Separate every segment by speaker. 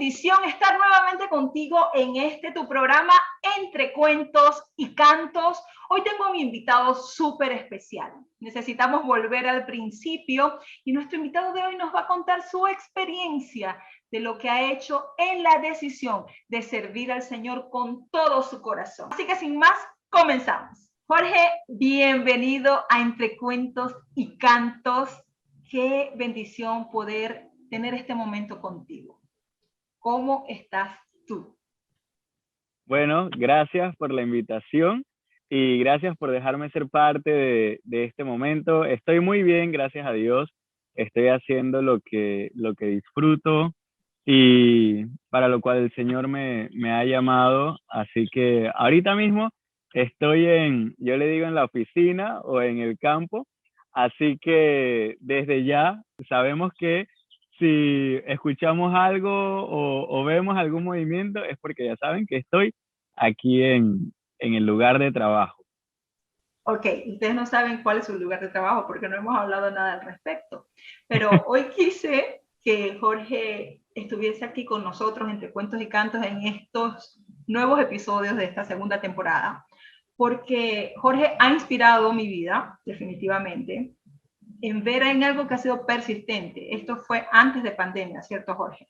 Speaker 1: bendición estar nuevamente contigo en tu programa Entre Cuentos y Cantos. Hoy tengo a mi invitado súper especial. Necesitamos volver al principio y nuestro invitado de hoy nos va a contar su experiencia de lo que ha hecho en la decisión de servir al Señor con todo su corazón. Así que sin más, comenzamos. Jorge, bienvenido a Entre Cuentos y Cantos. Qué bendición poder tener este momento contigo. ¿Cómo estás tú?
Speaker 2: Bueno, gracias por la invitación y gracias por dejarme ser parte de este momento. Estoy muy bien, gracias a Dios. Estoy haciendo lo que disfruto y para lo cual el Señor me ha llamado. Así que ahorita mismo estoy yo le digo en la oficina o en el campo. Así que desde ya sabemos que si escuchamos algo o vemos algún movimiento es porque ya saben que estoy aquí en el lugar de trabajo.
Speaker 1: Ok, ustedes no saben cuál es su lugar de trabajo porque no hemos hablado nada al respecto, pero hoy quise que Jorge estuviese aquí con nosotros entre cuentos y cantos en estos nuevos episodios de esta segunda temporada, porque Jorge ha inspirado mi vida, definitivamente, en ver en algo que ha sido persistente. Esto fue antes de pandemia, ¿cierto, Jorge?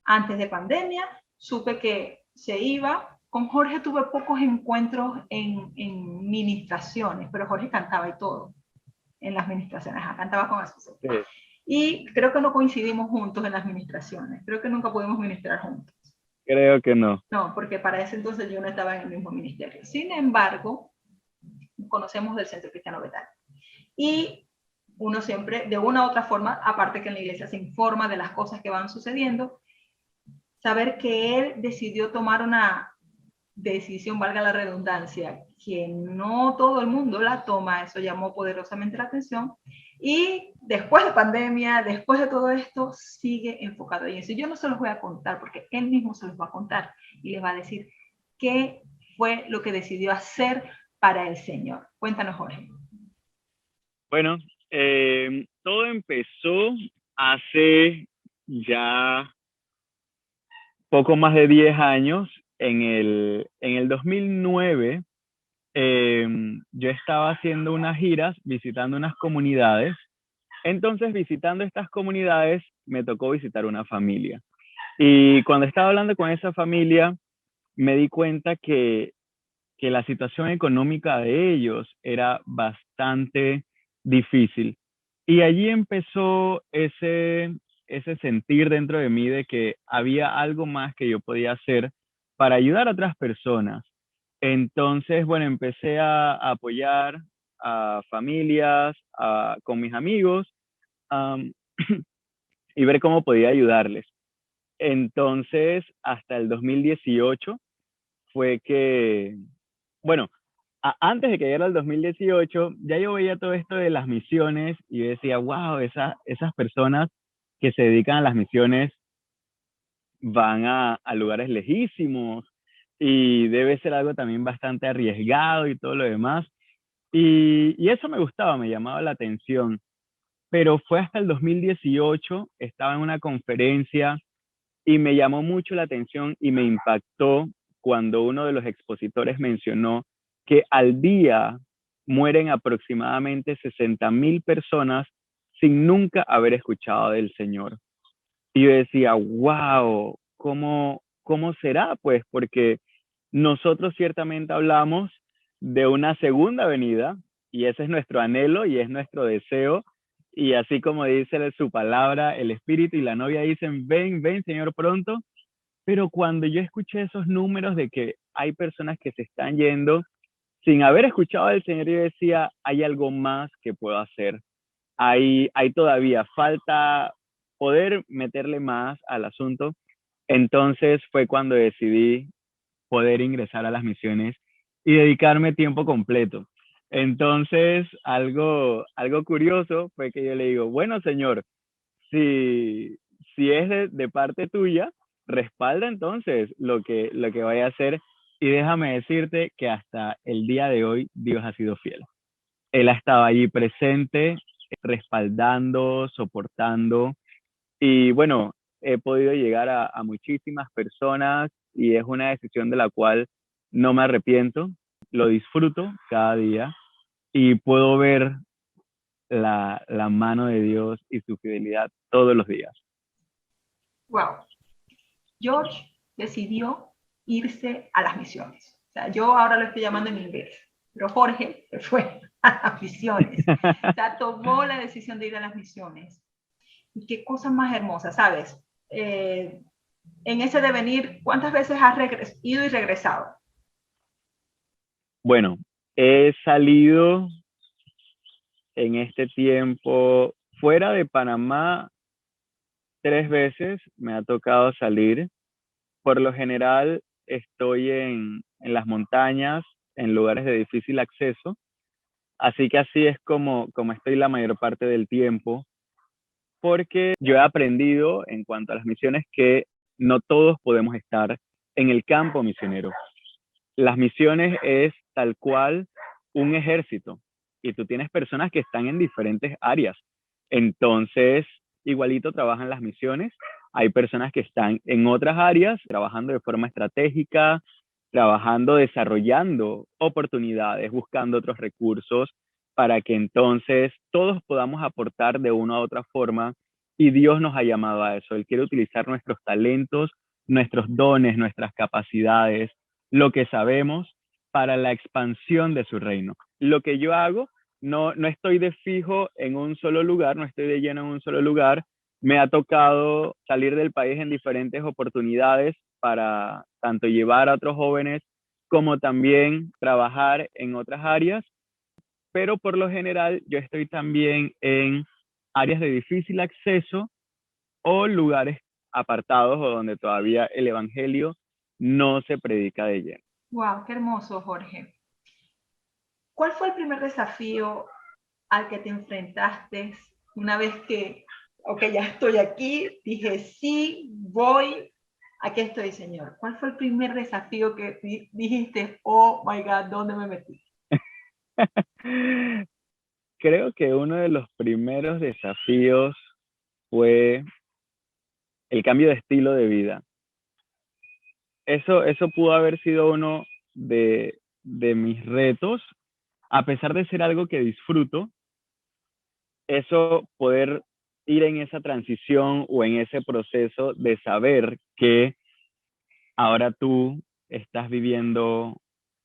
Speaker 1: Antes de pandemia, supe que se iba. Con Jorge tuve pocos encuentros en ministraciones, pero Jorge cantaba y todo en las ministraciones, cantaba con Azucena. Sí. Y creo que no coincidimos juntos en las ministraciones, creo que nunca pudimos ministrar juntos.
Speaker 2: Creo que no.
Speaker 1: No, porque para ese entonces yo no estaba en el mismo ministerio. Sin embargo, conocemos del Centro Cristiano Betal. Y uno siempre, de una u otra forma, aparte que en la iglesia se informa de las cosas que van sucediendo, saber que él decidió tomar una decisión, valga la redundancia, que no todo el mundo la toma, eso llamó poderosamente la atención. Y después de pandemia, después de todo esto, sigue enfocado en eso. Yo no se los voy a contar porque él mismo se los va a contar y les va a decir qué fue lo que decidió hacer para el Señor. Cuéntanos, Jorge.
Speaker 2: Bueno, todo empezó hace ya poco más de 10 años. En el 2009, yo estaba haciendo unas giras, visitando unas comunidades. Entonces, visitando estas comunidades, me tocó visitar una familia. Y cuando estaba hablando con esa familia, me di cuenta que la situación económica de ellos era bastante difícil. Y allí empezó ese sentir dentro de mí de que había algo más que yo podía hacer para ayudar a otras personas. Entonces, bueno, empecé a apoyar a familias, con mis amigos, y ver cómo podía ayudarles. Entonces, hasta el 2018 fue que, bueno, antes de que llegara el 2018, ya yo veía todo esto de las misiones y decía, wow, esas personas que se dedican a las misiones van a lugares lejísimos y debe ser algo también bastante arriesgado y todo lo demás. Y eso me gustaba, me llamaba la atención. Pero fue hasta el 2018, estaba en una conferencia y me llamó mucho la atención y me impactó cuando uno de los expositores mencionó que al día mueren aproximadamente 60,000 personas sin nunca haber escuchado del Señor. Y yo decía, wow, ¿cómo será? Pues porque nosotros ciertamente hablamos de una segunda venida y ese es nuestro anhelo y es nuestro deseo. Y así como dice su palabra, el Espíritu y la novia dicen, ven, ven, Señor, pronto. Pero cuando yo escuché esos números de que hay personas que se están yendo sin haber escuchado del Señor, yo decía, hay algo más que puedo hacer. Hay todavía falta poder meterle más al asunto. Entonces fue cuando decidí poder ingresar a las misiones y dedicarme tiempo completo. Entonces, algo curioso fue que yo le digo, bueno, Señor, si es de parte tuya, respalda entonces lo que vaya a hacer. Y déjame decirte que hasta el día de hoy Dios ha sido fiel. Él ha estado allí presente, respaldando, soportando. Y bueno, he podido llegar a muchísimas personas y es una decisión de la cual no me arrepiento, lo disfruto cada día y puedo ver la mano de Dios y su fidelidad todos los días.
Speaker 1: Wow. George decidió irse a las misiones. O sea, yo ahora lo estoy llamando en inglés, pero Jorge se fue a las misiones. O sea, tomó la decisión de ir a las misiones. Y qué cosa más hermosa, ¿sabes? En ese devenir, ¿cuántas veces has ido y regresado?
Speaker 2: Bueno, he salido en este tiempo fuera de Panamá 3 veces, me ha tocado salir. Por lo general estoy en las montañas, en lugares de difícil acceso, así que así es como estoy la mayor parte del tiempo, porque yo he aprendido en cuanto a las misiones que no todos podemos estar en el campo misionero. Las misiones es tal cual un ejército y tú tienes personas que están en diferentes áreas. Entonces, igualito trabajan las misiones. Hay personas que están en otras áreas trabajando de forma estratégica, trabajando, desarrollando oportunidades, buscando otros recursos para que entonces todos podamos aportar de una u otra forma y Dios nos ha llamado a eso. Él quiere utilizar nuestros talentos, nuestros dones, nuestras capacidades, lo que sabemos para la expansión de su reino. Lo que yo hago, no estoy de fijo en un solo lugar, no estoy de lleno en un solo lugar. Me ha tocado salir del país en diferentes oportunidades para tanto llevar a otros jóvenes como también trabajar en otras áreas, pero por lo general yo estoy también en áreas de difícil acceso o lugares apartados o donde todavía el evangelio no se predica de lleno.
Speaker 1: Wow, qué hermoso, Jorge. ¿Cuál fue el primer desafío al que te enfrentaste una vez que, ok, ya estoy aquí, dije, sí, voy, aquí estoy, Señor? ¿Cuál fue el primer desafío que dijiste, oh my God, ¿dónde me metí?
Speaker 2: Creo que uno de los primeros desafíos fue el cambio de estilo de vida. Eso pudo haber sido uno de mis retos, a pesar de ser algo que disfruto, eso poder ir en esa transición o en ese proceso de saber que ahora tú estás viviendo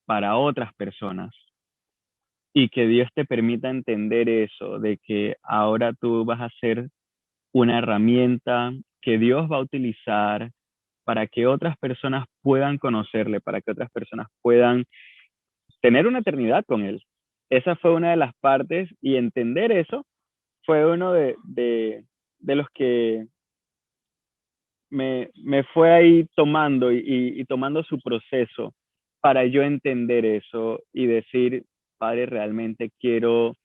Speaker 2: para otras personas y que Dios te permita entender eso, de que ahora tú vas a ser una herramienta que Dios va a utilizar para que otras personas puedan conocerle, para que otras personas puedan tener una eternidad con Él. Esa fue una de las partes y entender eso fue uno de los que me fue ahí tomando y tomando su proceso para yo entender eso y decir, Padre, realmente quiero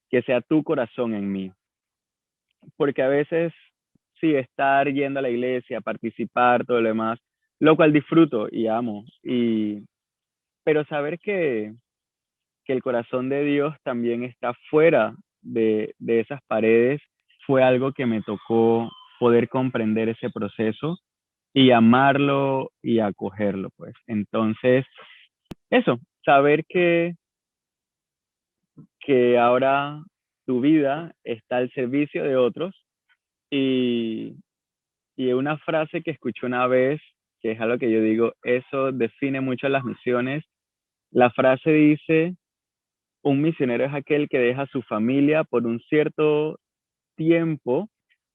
Speaker 2: que sea tu corazón en mí. Porque a veces, sí, estar yendo a la iglesia, participar, todo lo demás, lo cual disfruto y amo, pero saber que el corazón de Dios también está fuera de esas paredes fue algo que me tocó poder comprender ese proceso y amarlo y acogerlo, pues. Entonces, eso, saber que ahora tu vida está al servicio de otros y, y una frase que escuché una vez, que es algo que yo digo, eso define mucho las misiones. La frase dice, un misionero es aquel que deja su familia por un cierto tiempo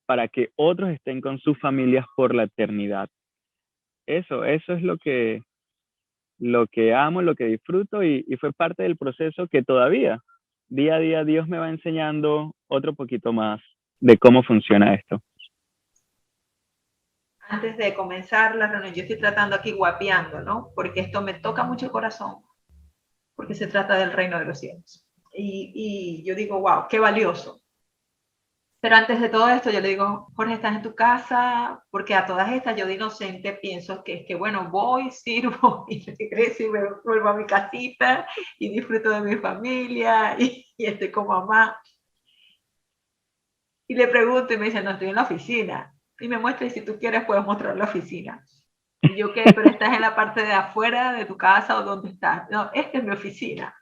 Speaker 2: para que otros estén con sus familias por la eternidad. Eso es lo que amo, lo que disfruto y fue parte del proceso que todavía, día a día, Dios me va enseñando otro poquito más de cómo funciona esto.
Speaker 1: Antes de comenzar la reunión, yo estoy tratando aquí guapeando, ¿no? Porque esto me toca mucho el corazón, porque se trata del reino de los cielos. Y yo digo, wow, qué valioso. Pero antes de todo esto, yo le digo, Jorge, ¿estás en tu casa? Porque a todas estas yo de inocente pienso que es que, bueno, voy, sirvo y regreso y me vuelvo a mi casita y disfruto de mi familia y estoy con mamá. Y le pregunto y me dice, no, estoy en la oficina. Y me muestra, y si tú quieres puedes mostrar la oficina. Y yo, ¿qué? Pero estás en la parte de afuera de tu casa o dónde estás. No, esta es mi oficina.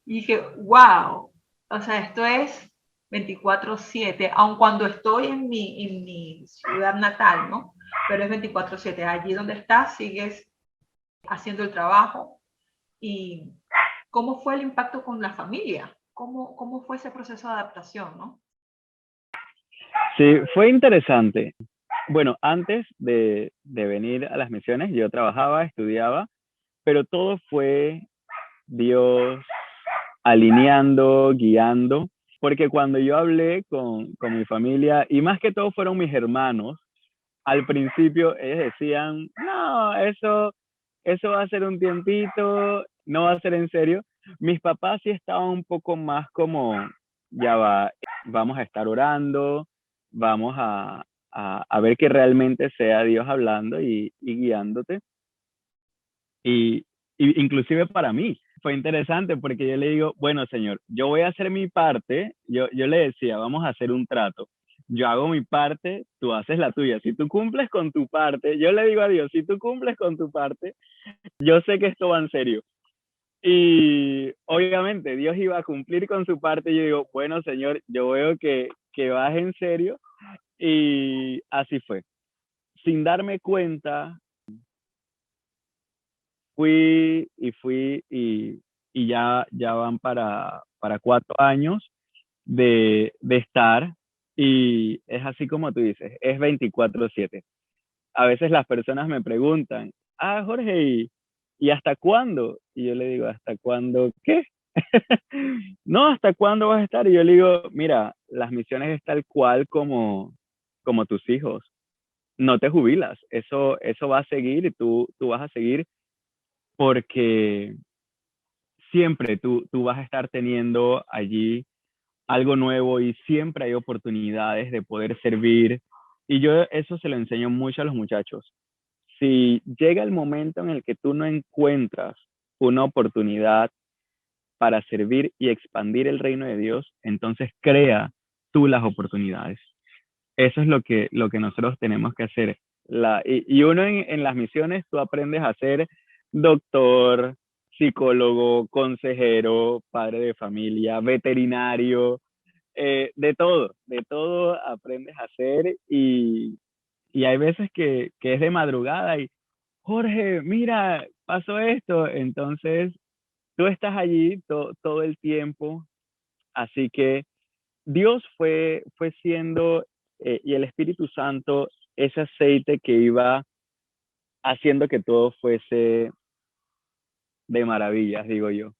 Speaker 1: Y dije, wow, o sea, esto es 24/7, aun cuando estoy en mi ciudad natal, ¿no? Pero es 24/7. Allí donde estás, sigues haciendo el trabajo. ¿Y cómo fue el impacto con la familia? ¿Cómo fue ese proceso de adaptación, no?
Speaker 2: Sí, fue interesante. Bueno, antes de venir a las misiones, yo trabajaba, estudiaba, pero todo fue Dios alineando, guiando, porque cuando yo hablé con mi familia, y más que todo fueron mis hermanos, al principio ellos decían, no, eso va a ser un tiempito, no va a ser en serio. Mis papás sí estaban un poco más como, ya va, vamos a estar orando, vamos a ver que realmente sea Dios hablando y guiándote. Y, y inclusive para mí fue interesante porque yo le digo, bueno, Señor, yo voy a hacer mi parte. Yo le decía, vamos a hacer un trato. Yo hago mi parte, tú haces la tuya. Si tú cumples con tu parte, yo le digo a Dios, si tú cumples con tu parte, yo sé que esto va en serio. Y obviamente Dios iba a cumplir con su parte. Y yo digo, bueno, Señor, yo veo que vas en serio. Y así fue. Sin darme cuenta, fui y ya van para 4 años de estar, y es así como tú dices, es 24/7. A veces las personas me preguntan, Jorge, ¿y hasta cuándo? Y yo le digo, ¿hasta cuándo qué? No, ¿hasta cuándo vas a estar? Y yo le digo, mira, las misiones es tal cual como tus hijos. No te jubilas, eso va a seguir y tú vas a seguir porque siempre tú vas a estar teniendo allí algo nuevo y siempre hay oportunidades de poder servir. Y yo eso se lo enseño mucho a los muchachos. Si llega el momento en el que tú no encuentras una oportunidad para servir y expandir el reino de Dios, entonces crea tú las oportunidades. Eso es lo que nosotros tenemos que hacer. Y uno en las misiones, tú aprendes a ser doctor, psicólogo, consejero, padre de familia, veterinario, de todo aprendes a hacer, y hay veces que es de madrugada y, Jorge, mira, pasó esto, entonces tú estás allí todo el tiempo, así que Dios fue siendo, y el Espíritu Santo, ese aceite que iba haciendo que todo fuese de maravillas, digo yo.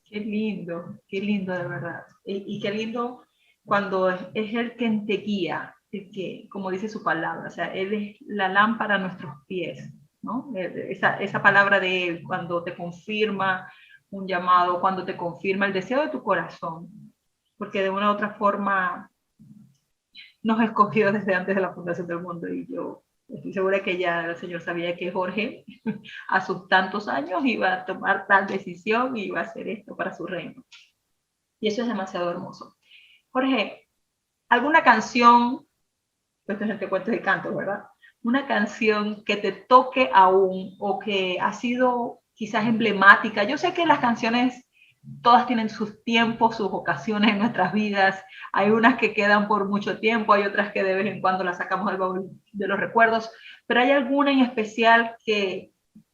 Speaker 1: Qué lindo de verdad. Y qué lindo cuando es el que te guía, el que, como dice su palabra, o sea, Él es la lámpara a nuestros pies, ¿no? Esa palabra de Él, cuando te confirma un llamado, cuando te confirma el deseo de tu corazón, porque de una u otra forma nos escogió desde antes de la fundación del mundo, y yo estoy segura que ya el Señor sabía que Jorge a sus tantos años iba a tomar tal decisión y iba a hacer esto para su reino. Y eso es demasiado hermoso. Jorge, ¿alguna canción, esto es entre cuentos y cantos, ¿verdad? Una canción que te toque aún o que ha sido quizás emblemática. Yo sé que las canciones todas tienen sus tiempos, sus ocasiones en nuestras vidas. Hay unas que quedan por mucho tiempo, hay otras que de vez en cuando las sacamos del baúl de los recuerdos, pero hay alguna en especial que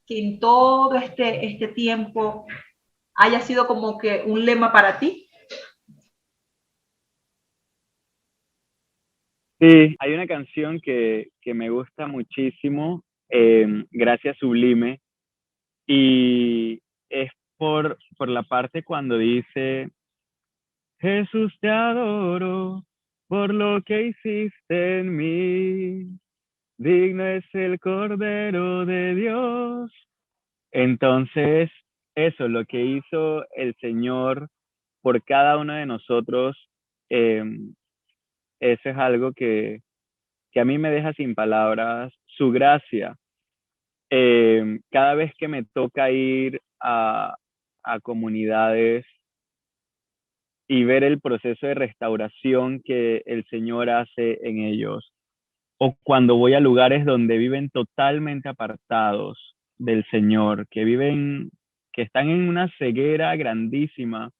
Speaker 1: en todo este tiempo haya sido como que un lema para ti.
Speaker 2: Sí, hay una canción que me gusta muchísimo, Gracias Sublime, y es por la parte cuando dice, Jesús te adoro por lo que hiciste en mí, digno es el Cordero de Dios. Entonces, eso, lo que hizo el Señor por cada uno de nosotros, eh, eso es algo que a mí me deja sin palabras. Su gracia, cada vez que me toca ir a comunidades, y ver el proceso de restauración que el Señor hace en ellos. O cuando voy a lugares donde viven totalmente apartados del Señor, que viven, que están en una ceguera grandísima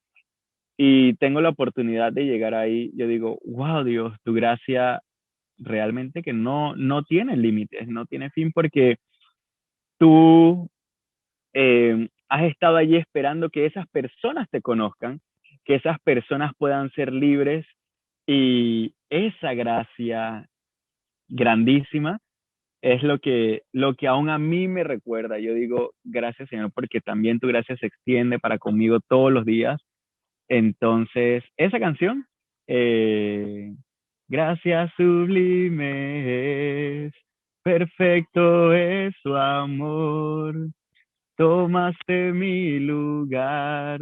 Speaker 2: y tengo la oportunidad de llegar ahí, yo digo, wow, Dios, tu gracia realmente que no tiene límites, no tiene fin, porque tú has estado allí esperando que esas personas te conozcan, que esas personas puedan ser libres y esa gracia grandísima es lo que aún a mí me recuerda. Yo digo, gracias Señor, porque también tu gracia se extiende para conmigo todos los días. Entonces, esa canción, eh, gracias sublime es, perfecto es su amor, tomaste mi lugar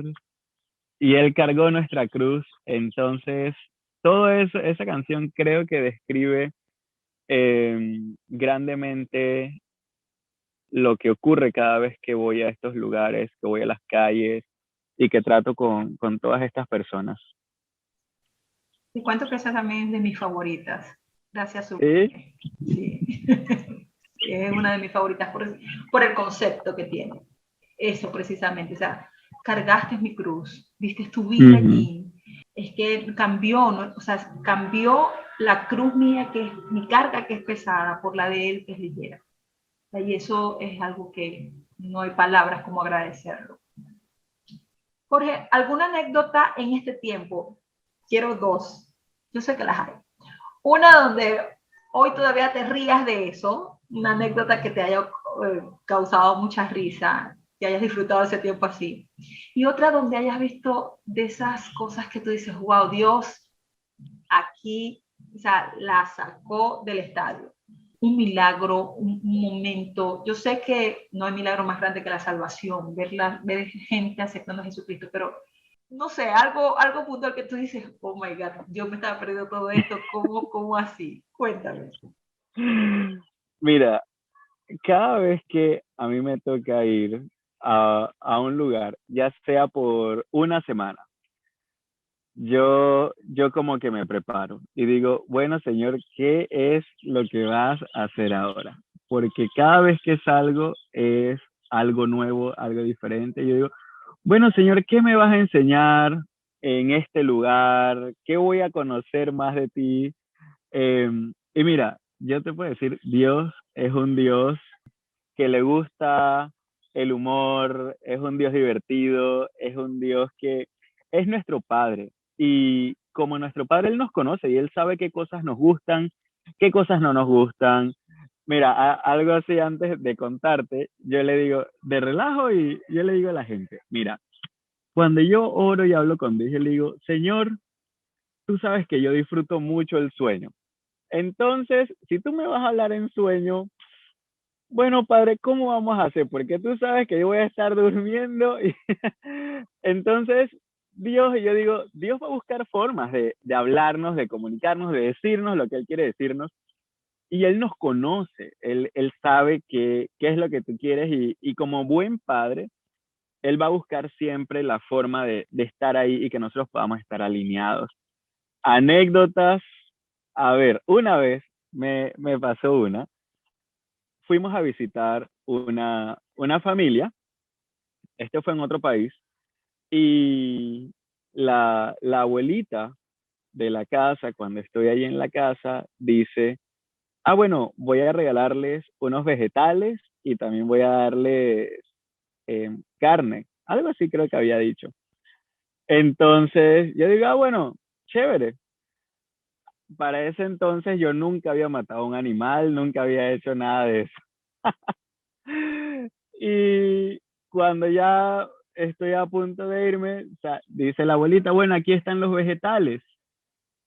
Speaker 2: y él cargó nuestra cruz. Entonces, todo eso, esa canción creo que describe grandemente lo que ocurre cada vez que voy a estos lugares, que voy a las calles y que trato con todas estas personas.
Speaker 1: Te cuento que esa también es de mis favoritas. Gracias,
Speaker 2: ¿Sí?
Speaker 1: Sublime. Sí. Es una de mis favoritas por el concepto que tiene. Eso precisamente. O sea, cargaste mi cruz, diste tu vida
Speaker 2: Ujú.
Speaker 1: allí. Es que cambió, ¿no? O sea, cambió la cruz mía, que es mi carga, que es pesada, por la de él, que es ligera. Y eso es algo que no hay palabras como agradecerlo. Jorge, ¿alguna anécdota en este tiempo? Quiero dos. Yo sé que las hay. Una donde hoy todavía te rías de eso, una anécdota que te haya causado mucha risa, que hayas disfrutado ese tiempo así. Y otra donde hayas visto de esas cosas que tú dices, wow, Dios aquí, o sea, la sacó del estadio. Un milagro, un momento. Yo sé que no hay milagro más grande que la salvación, ver gente aceptando a Jesucristo, pero no sé, algo puntual que tú dices, oh my God, yo me estaba perdiendo todo esto, ¿cómo así? Cuéntame.
Speaker 2: Mira, cada vez que a mí me toca ir a un lugar, ya sea por una semana, yo como que me preparo y digo, bueno, Señor, ¿qué es lo que vas a hacer ahora? Porque cada vez que salgo es algo nuevo, algo diferente. Yo digo, bueno, Señor, ¿qué me vas a enseñar en este lugar? ¿Qué voy a conocer más de ti? Y mira, yo te puedo decir, Dios es un Dios que le gusta el humor, es un Dios divertido, es un Dios que es nuestro Padre. Y como nuestro Padre, Él nos conoce y Él sabe qué cosas nos gustan, qué cosas no nos gustan. Mira, algo así antes de contarte, yo le digo, de relajo, y yo le digo a la gente, mira, cuando yo oro y hablo con Dios, yo le digo, Señor, tú sabes que yo disfruto mucho el sueño. Entonces, si tú me vas a hablar en sueño, bueno, padre, ¿cómo vamos a hacer? Porque tú sabes que yo voy a estar durmiendo y entonces Dios, y yo digo, Dios va a buscar formas de hablarnos, de comunicarnos, de decirnos lo que Él quiere decirnos y Él nos conoce, Él sabe qué es lo que tú quieres y como buen padre, Él va a buscar siempre la forma de estar ahí y que nosotros podamos estar alineados. Anécdotas, a ver, una vez me pasó una, fuimos a visitar una familia, este fue en otro país, y la abuelita de la casa, cuando estoy ahí en la casa, dice, ah, bueno, voy a regalarles unos vegetales y también voy a darles carne, algo así creo que había dicho. Entonces yo digo, ah, bueno, chévere. Para ese entonces yo nunca había matado a un animal, nunca había hecho nada de eso. Y cuando ya estoy a punto de irme, o sea, dice la abuelita, bueno, aquí están los vegetales.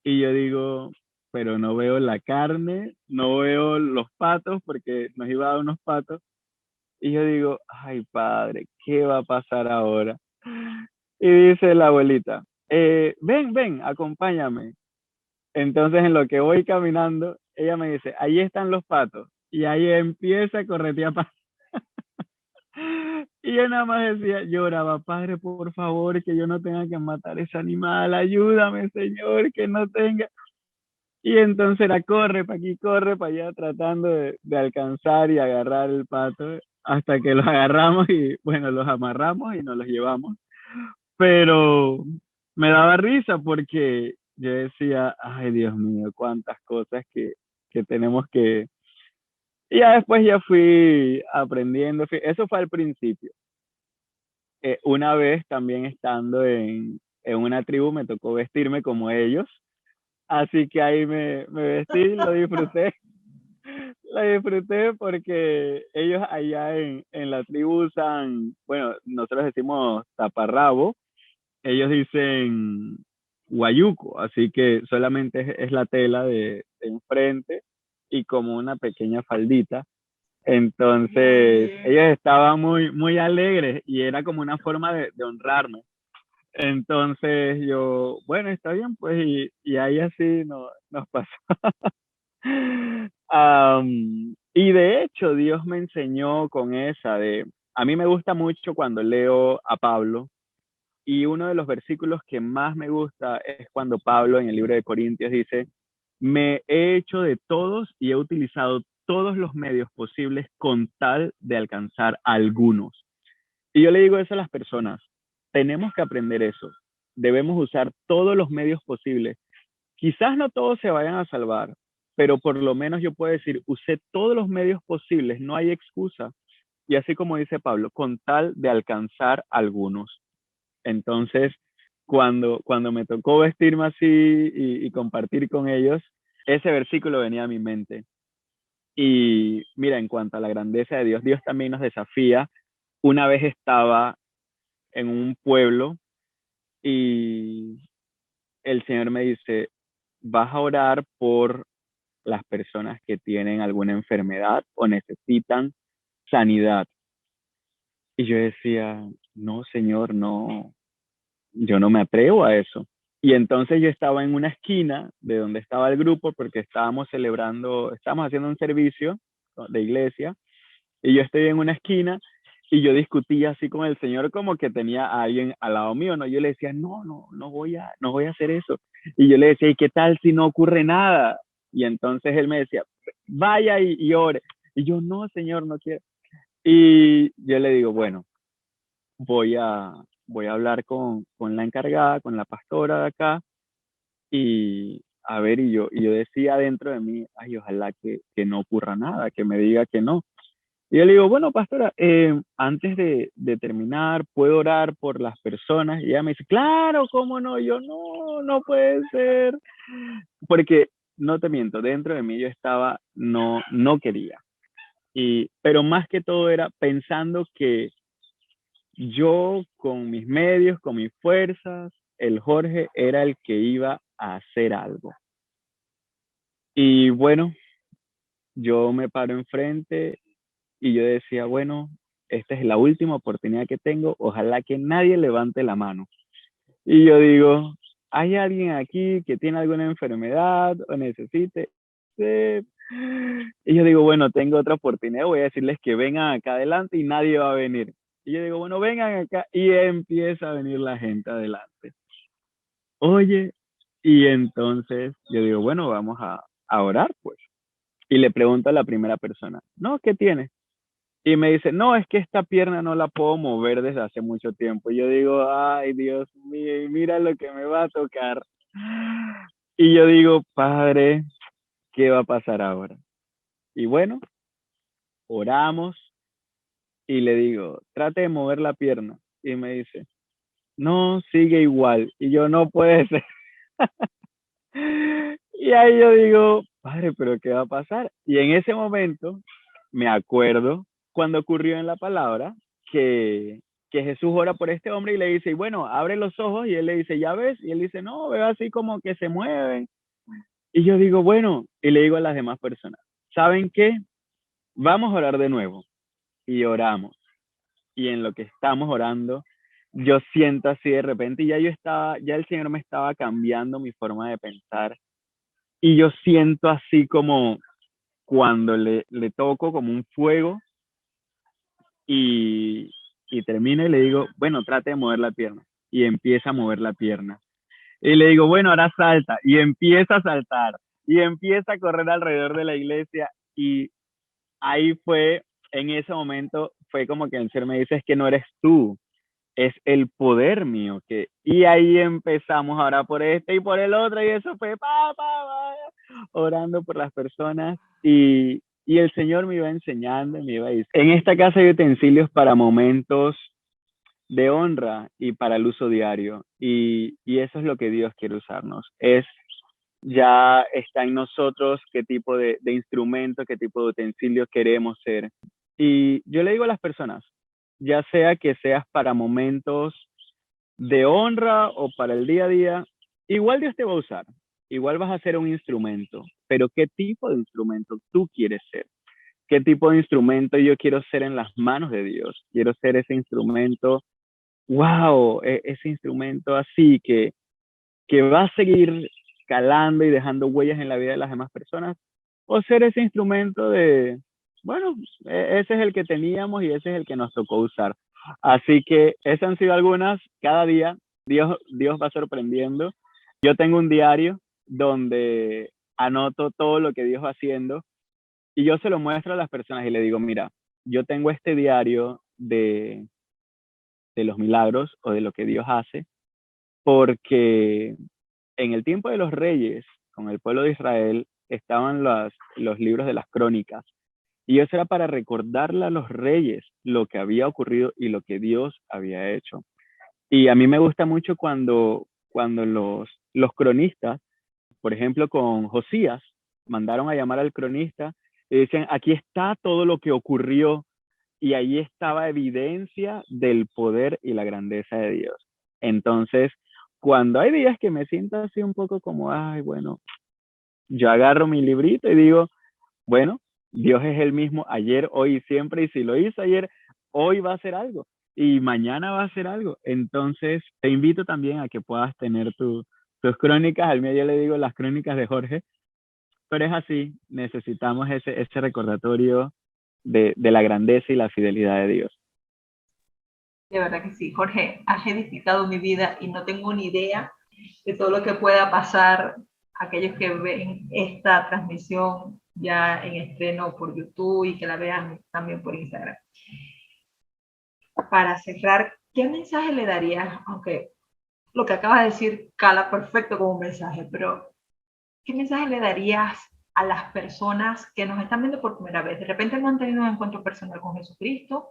Speaker 2: Y yo digo, pero no veo la carne, no veo los patos, porque nos iba a dar unos patos. Y yo digo, ay padre, ¿qué va a pasar ahora? Y dice la abuelita, ven, ven, acompáñame. Entonces en lo que voy caminando, ella me dice, ahí están los patos. Y ahí empieza a corretear. Y yo nada más decía, lloraba, Padre, por favor, que yo no tenga que matar ese animal, ayúdame, Señor, que no tenga. Y entonces era corre para aquí, corre para allá, tratando de alcanzar y agarrar el pato, hasta que los agarramos y, bueno, los amarramos y nos los llevamos. Pero me daba risa porque yo decía, ay, Dios mío, cuántas cosas que tenemos que... Y ya después ya fui aprendiendo, eso fue al principio. Una vez también estando en una tribu me tocó vestirme como ellos, así que ahí me vestí, lo disfruté porque ellos allá en la tribu usan, bueno, nosotros decimos taparrabo, ellos dicen guayuco, así que solamente es la tela de enfrente y como una pequeña faldita.
Speaker 1: Muy
Speaker 2: Entonces,
Speaker 1: bien.
Speaker 2: ellos estaban muy alegres y era como una forma de honrarme. Entonces yo, bueno, está bien, pues, y ahí así nos pasó. Y de hecho, Dios me enseñó con esa a mí me gusta mucho cuando leo a Pablo, y uno de los versículos que más me gusta es cuando Pablo en el libro de Corintios dice, me he hecho de todos y he utilizado todos los medios posibles con tal de alcanzar a algunos. Y yo le digo eso a las personas, tenemos que aprender eso, debemos usar todos los medios posibles. Quizás no todos se vayan a salvar, pero por lo menos yo puedo decir, usé todos los medios posibles, no hay excusa. Y así como dice Pablo, con tal de alcanzar a algunos. Entonces, cuando me tocó vestirme así y compartir con ellos, ese versículo venía a mi mente. Y mira, en cuanto a la grandeza de Dios, Dios también nos desafía. Una vez estaba en un pueblo y el Señor me dice, vas a orar por las personas que tienen alguna enfermedad o necesitan sanidad. Y yo decía, no, Señor, no, yo no me atrevo a eso. Y entonces yo estaba en una esquina de donde estaba el grupo porque estábamos haciendo un servicio de iglesia y yo estoy en una esquina y yo discutía así con el Señor como que tenía a alguien al lado mío, ¿no? Yo le decía, no voy a hacer eso. Y yo le decía, ¿y qué tal si no ocurre nada? Y entonces él me decía, vaya y ore. Y yo, no, Señor, no quiero. Y yo le digo, bueno, voy a, voy a hablar con la encargada, con la pastora de acá, y a ver, y yo decía dentro de mí, ay, ojalá que no ocurra nada, que me diga que no. Y yo le digo, bueno, pastora, antes de terminar, ¿puedo orar por las personas? Y ella me dice, claro, ¿cómo no? Yo, no puede ser. Porque, no te miento, dentro de mí yo estaba, no quería. Pero más que todo era pensando que yo con mis medios, con mis fuerzas, el Jorge era el que iba a hacer algo. Y bueno, yo me paro enfrente y yo decía, bueno, esta es la última oportunidad que tengo, ojalá que nadie levante la mano. Y yo digo, ¿hay alguien aquí que tiene alguna enfermedad o necesite? Sí. Y yo digo, bueno, tengo otra oportunidad, voy a decirles que vengan acá adelante y nadie va a venir. Y yo digo, bueno, vengan acá y empieza a venir la gente adelante. Oye, y entonces yo digo, bueno, vamos a orar, pues. Y le pregunto a la primera persona, no, ¿qué tiene? Y me dice, no, es que esta pierna no la puedo mover desde hace mucho tiempo. Y yo digo, ay, Dios mío, y mira lo que me va a tocar. Y yo digo, Padre, ¿qué va a pasar ahora? Y bueno, oramos y le digo, trate de mover la pierna. Y me dice, no, sigue igual. Y yo, no puede ser. Y ahí yo digo, Padre, pero ¿qué va a pasar? Y en ese momento me acuerdo cuando ocurrió en la palabra que, que Jesús ora por este hombre y le dice, y bueno, abre los ojos y él le dice, ¿ya ves? Y él dice, no, veo así como que se mueven. Y yo digo, bueno, y le digo a las demás personas, ¿saben qué? Vamos a orar de nuevo. Y oramos. Y en lo que estamos orando, yo siento así de repente, y ya el Señor me estaba cambiando mi forma de pensar. Y yo siento así como cuando le toco como un fuego y, y termino y le digo, bueno, trate de mover la pierna. Y empieza a mover la pierna. Y le digo, bueno, ahora salta. Y empieza a saltar. Y empieza a correr alrededor de la iglesia. Y ahí fue, en ese momento, fue como que el Señor me dice, es que no eres tú, es el poder mío. Y ahí empezamos ahora por este y por el otro. Y eso fue, orando por las personas. Y el Señor me iba enseñando, me iba diciendo. En esta casa hay utensilios para momentos de honra y para el uso diario. Y eso es lo que Dios quiere usarnos. Ya está en nosotros qué tipo de instrumento, qué tipo de utensilio queremos ser. Y yo le digo a las personas, ya sea que seas para momentos de honra o para el día a día, igual Dios te va a usar. Igual vas a ser un instrumento, pero ¿qué tipo de instrumento tú quieres ser? ¿Qué tipo de instrumento yo quiero ser en las manos de Dios? Quiero ser ese instrumento, wow, ese instrumento así que va a seguir calando y dejando huellas en la vida de las demás personas, o ser ese instrumento de, bueno, ese es el que teníamos y ese es el que nos tocó usar. Así que esas han sido algunas, cada día Dios va sorprendiendo. Yo tengo un diario donde anoto todo lo que Dios va haciendo y yo se lo muestro a las personas y le digo, mira, yo tengo este diario de los milagros o de lo que Dios hace, porque en el tiempo de los reyes, con el pueblo de Israel, estaban los libros de las crónicas. Y eso era para recordarle a los reyes lo que había ocurrido y lo que Dios había hecho. Y a mí me gusta mucho cuando los cronistas, por ejemplo, con Josías, mandaron a llamar al cronista y dicen, aquí está todo lo que ocurrió y ahí estaba evidencia del poder y la grandeza de Dios. Entonces, cuando hay días que me siento así un poco como, ay, bueno, yo agarro mi librito y digo, bueno, Dios es el mismo ayer, hoy y siempre, y si lo hizo ayer, hoy va a hacer algo y mañana va a hacer algo. Entonces, te invito también a que puedas tener tus crónicas. Al mío yo le digo las crónicas de Jorge, pero es así, necesitamos ese recordatorio de la grandeza y la fidelidad de Dios.
Speaker 1: De verdad que sí, Jorge, has edificado mi vida y no tengo ni idea de todo lo que pueda pasar a aquellos que ven esta transmisión ya en estreno por YouTube y que la vean también por Instagram. Para cerrar, ¿qué mensaje le darías? Aunque lo que acabas de decir cala perfecto como mensaje, pero ¿qué mensaje le darías a las personas que nos están viendo por primera vez? De repente no han tenido un encuentro personal con Jesucristo,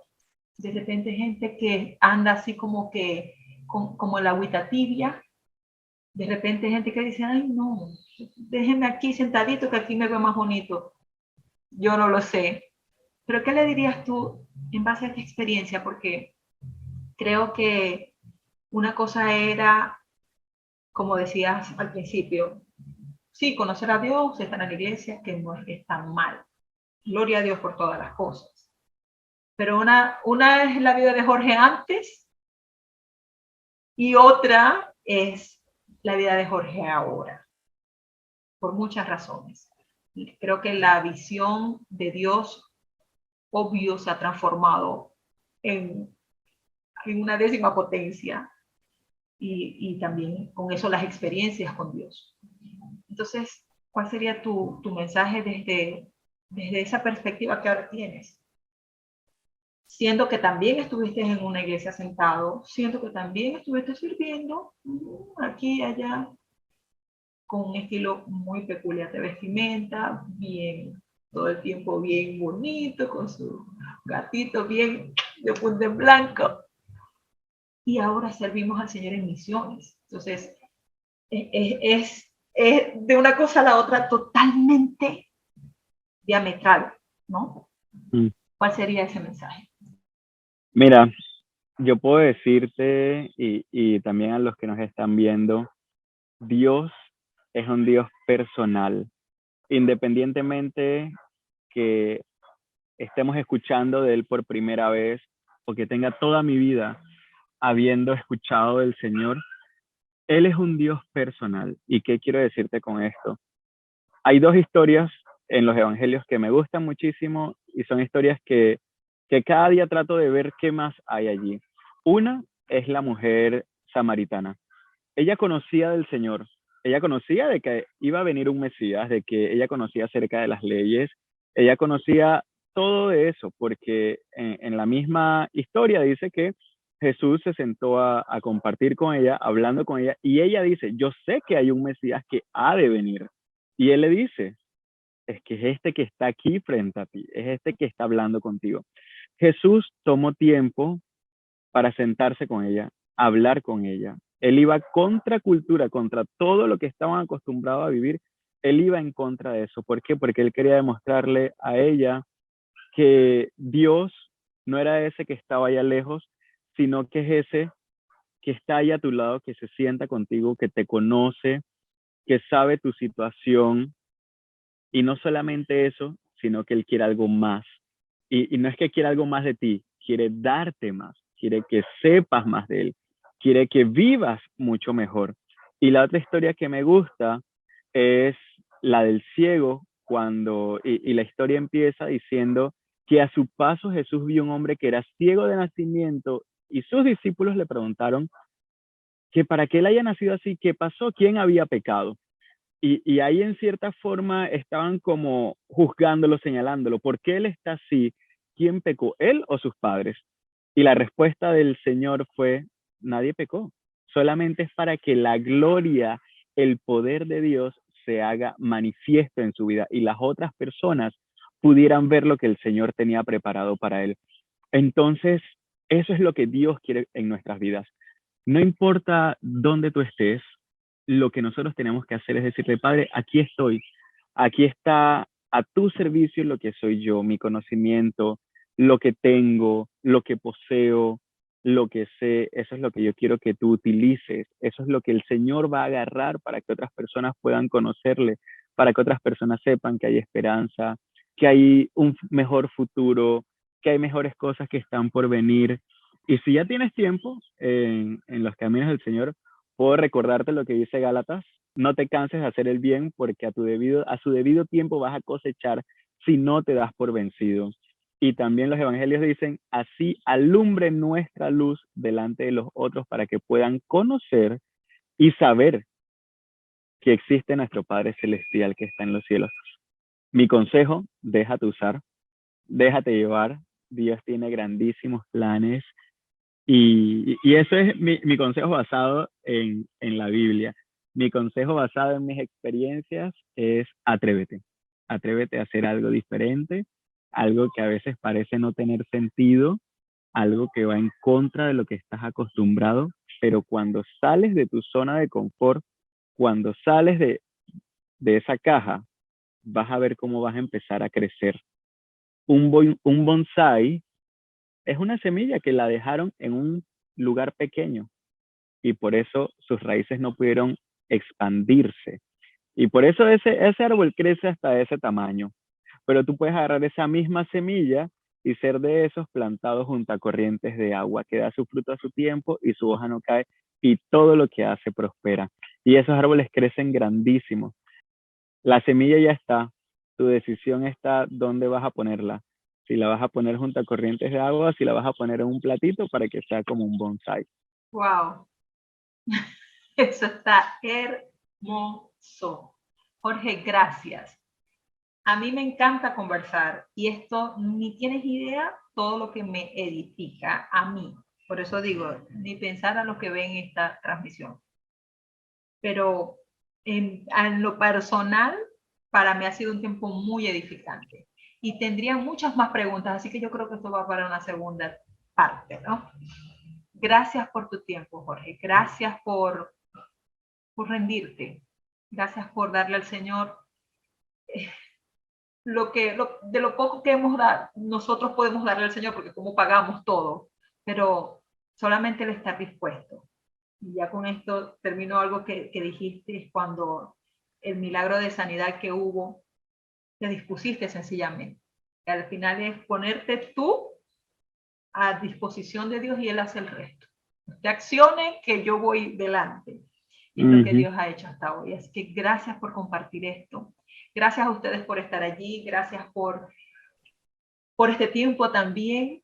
Speaker 1: de repente gente que anda así como que, como la agüita tibia, de repente gente que dice, ay no, déjenme aquí sentadito que aquí me veo más bonito. Yo no lo sé. Pero ¿qué le dirías tú en base a esta experiencia? Porque creo que una cosa era, como decías al principio, sí, conocer a Dios, estar en la iglesia, que no es tan mal. Gloria a Dios por todas las cosas. Pero una es la vida de Jorge antes y otra es la vida de Jorge ahora, por muchas razones. Creo que la visión de Dios, obvio, se ha transformado en, en una décima potencia y también con eso las experiencias con Dios. Entonces, ¿cuál sería tu mensaje desde esa perspectiva que ahora tienes? Siendo que también estuviste en una iglesia sentado, siendo que también estuviste sirviendo aquí y allá, con un estilo muy peculiar de vestimenta, bien, todo el tiempo bien bonito, con su gatito bien de punta en blanco. Y ahora servimos al Señor en misiones. Entonces, es de una cosa a la otra totalmente diametral, ¿no?
Speaker 2: Mm.
Speaker 1: ¿Cuál sería ese mensaje?
Speaker 2: Mira, yo puedo decirte y también a los que nos están viendo, Dios es un Dios personal, independientemente que estemos escuchando de Él por primera vez o que tenga toda mi vida habiendo escuchado del Señor, Él es un Dios personal. ¿Y qué quiero decirte con esto? Hay dos historias en los evangelios que me gustan muchísimo y son historias que que cada día trato de ver qué más hay allí. Una es la mujer samaritana. Ella conocía del Señor, ella conocía de que iba a venir un Mesías, de que ella conocía acerca de las leyes, ella conocía todo de eso, porque en la misma historia dice que Jesús se sentó a compartir con ella, hablando con ella, y ella dice, yo sé que hay un Mesías que ha de venir. Y él le dice, es que es este que está aquí frente a ti, es este que está hablando contigo. Jesús tomó tiempo para sentarse con ella, hablar con ella. Él iba contra cultura, contra todo lo que estaban acostumbrados a vivir. Él iba en contra de eso. ¿Por qué? Porque él quería demostrarle a ella que Dios no era ese que estaba allá lejos, sino que es ese que está ahí a tu lado, que se sienta contigo, que te conoce, que sabe tu situación. Y no solamente eso, sino que él quiere algo más. Y no es que quiera algo más de ti, quiere darte más, quiere que sepas más de él, quiere que vivas mucho mejor. Y la otra historia que me gusta es la del ciego, y la historia empieza diciendo que a su paso Jesús vio un hombre que era ciego de nacimiento y sus discípulos le preguntaron que para que él haya nacido así, ¿qué pasó? ¿Quién había pecado? Y ahí en cierta forma estaban como juzgándolo, señalándolo. ¿Por qué él está así? ¿Quién pecó, él o sus padres? Y la respuesta del Señor fue, nadie pecó. Solamente es para que la gloria, el poder de Dios se haga manifiesto en su vida y las otras personas pudieran ver lo que el Señor tenía preparado para él. Entonces, eso es lo que Dios quiere en nuestras vidas. No importa dónde tú estés, lo que nosotros tenemos que hacer es decirle, Padre, aquí estoy, aquí está a tu servicio lo que soy yo, mi conocimiento, lo que tengo, lo que poseo, lo que sé, eso es lo que yo quiero que tú utilices, eso es lo que el Señor va a agarrar para que otras personas puedan conocerle, para que otras personas sepan que hay esperanza, que hay un mejor futuro, que hay mejores cosas que están por venir. Y si ya tienes tiempo en los caminos del Señor, puedo recordarte lo que dice Gálatas, no te canses de hacer el bien porque a su debido tiempo vas a cosechar si no te das por vencido. Y también los evangelios dicen, así alumbre nuestra luz delante de los otros para que puedan conocer y saber que existe nuestro Padre Celestial que está en los cielos. Mi consejo, déjate usar, déjate llevar. Dios tiene grandísimos planes y eso es mi consejo basado en la Biblia. Mi consejo basado en mis experiencias es atrévete. Atrévete a hacer algo diferente, algo que a veces parece no tener sentido, algo que va en contra de lo que estás acostumbrado, pero cuando sales de tu zona de confort, cuando sales de esa caja, vas a ver cómo vas a empezar a crecer. Un bonsai es una semilla que la dejaron en un lugar pequeño y por eso sus raíces no pudieron expandirse. Y por eso ese árbol crece hasta ese tamaño. Pero tú puedes agarrar esa misma semilla y ser de esos plantados junto a corrientes de agua, que da su fruto a su tiempo y su hoja no cae y todo lo que hace prospera. Y esos árboles crecen grandísimos. La semilla ya está, tu decisión está dónde vas a ponerla. Si la vas a poner junto a corrientes de agua, si la vas a poner en un platito para que sea como un bonsai.
Speaker 1: Wow, eso está hermoso. Jorge, gracias. A mí me encanta conversar y esto ni tienes idea todo lo que me edifica a mí. Por eso digo, ni pensar a los que ven esta transmisión. Pero en lo personal, para mí ha sido un tiempo muy edificante. Y tendría muchas más preguntas, así que yo creo que esto va para una segunda parte, ¿no? Gracias por tu tiempo, Jorge. Gracias por rendirte. Gracias por darle al Señor de lo poco que hemos dado, nosotros podemos darle al Señor, porque como pagamos todo, pero solamente el estar dispuesto. Y ya con esto termino algo que dijiste cuando el milagro de sanidad que hubo, te dispusiste sencillamente. Y al final es ponerte tú a disposición de Dios y Él hace el resto. Usted accione que yo voy delante. Y es lo que Dios ha hecho hasta hoy. Así que gracias por compartir esto. Gracias a ustedes por estar allí. Gracias por por este tiempo también.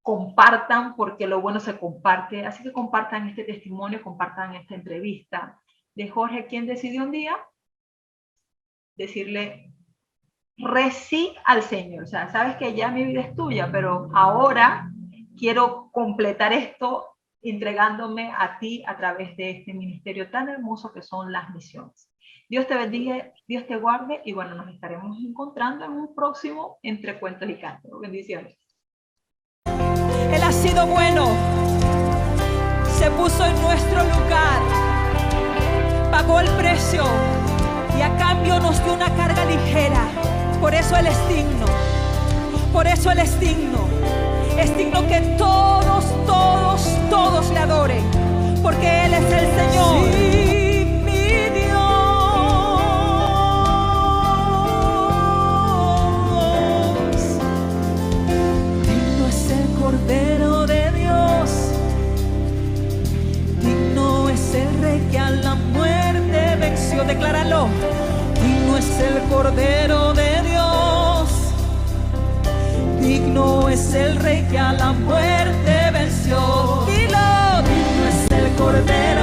Speaker 1: Compartan, porque lo bueno se comparte. Así que compartan este testimonio, compartan esta entrevista de Jorge, quien decidió un día decirle sí al Señor. O sea, sabes que ya mi vida es tuya, pero ahora quiero completar esto entregándome a ti a través de este ministerio tan hermoso que son las misiones. Dios te bendiga, Dios te guarde, y bueno, nos estaremos encontrando en un próximo Entre Cuentos y Cantos. Bendiciones.
Speaker 3: Él ha sido bueno, se puso en nuestro lugar, pagó el precio y a cambio nos dio una carga ligera. Por eso Él es digno, por eso Él es digno que todos, todos, todos le adoren, porque Él es el Señor. Sí, mi Dios, digno es el Cordero de Dios, digno es el Rey que a la muerte venció. Decláralo. Digno es el Cordero de Dios, digno es el Rey que a la muerte venció. Dilo. Digno es el Cordero